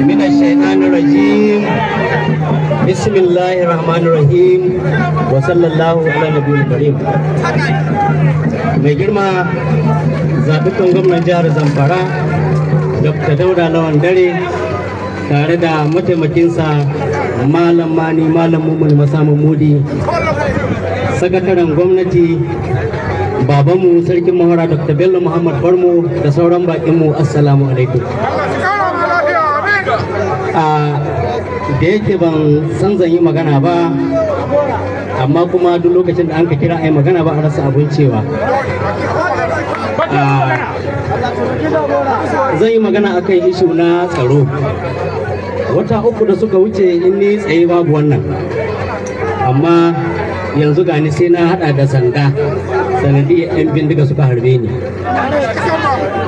من الشيطان الرجيم بسم الله الرحمن الرحيم وصلى الله على النبي الكريم. mai girma zaɓuɓɓen gwamnan jihar Zamfara Dr. Dauda Lawan Dare tare da mataimakinsa Malam Mani Malam Mumul Masamu Mudi, sakataren gwamnati babanmu sarkin mahara Dr. Bello Muhammad Barmo da sauran bakinmu assalamu alaikum. Da yake ban san zan yi magana ba, amma kuma duk lokacin da an ka kira ai magana ba a rasa abun cewa. Zan yi magana akan ishu na tsaro. Wata uku da suka wuce in ni tsaye babu wannan, amma yanzu gani sai na hada da sanda sanadiyar 'yan bindiga suka harbe ni.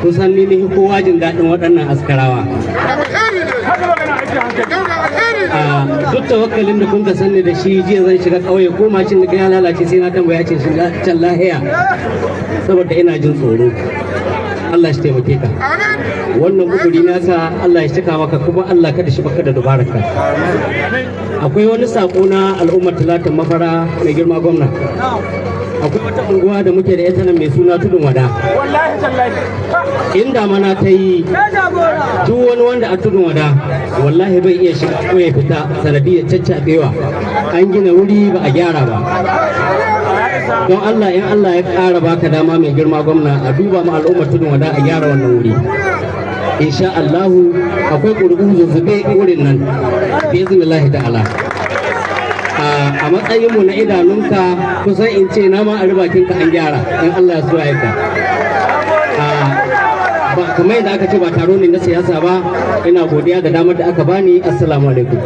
Kusan ni ne kowa jin daɗin waɗannan askarawa. Duk tawakkalin da kun ka sanni da shi jiya zan shiga ƙauye ko mashin da ya lalace sai na tambaya ce shiga can lahiya saboda ina jin tsoro. Allah shi taimake ka. Wannan kuduri naka Allah ya cika maka, kuma Allah kada shi baka da dubararka. Akwai wani sako na al'ummar Talatin Mafara mai girma gwamna. Akwai wata unguwa da muke da ita nan mai suna Tudun Wada. Inda mana ta yi duk wani wanda a Tudun Wada wallahi bai iya shiga ko ya fita sanadiyar caccaɓewa. An gina wuri ba a gyara ba. Don Allah in Allah ya ƙara baka dama mai girma gwamna a duba ma al'ummar Tudun Wada a gyara wannan wuri. Insha Allahu akwai ƙuri'u zuzzube wurin nan bi iznillahi ta'ala. A matsayinmu na idanunka kusan in ce na ma a bakinka an gyara in Allah ya so ya ka. Ba kamar yadda aka ce ba taro ne na siyasa ba, ina godiya da damar da aka bani. Assalamu alaikum.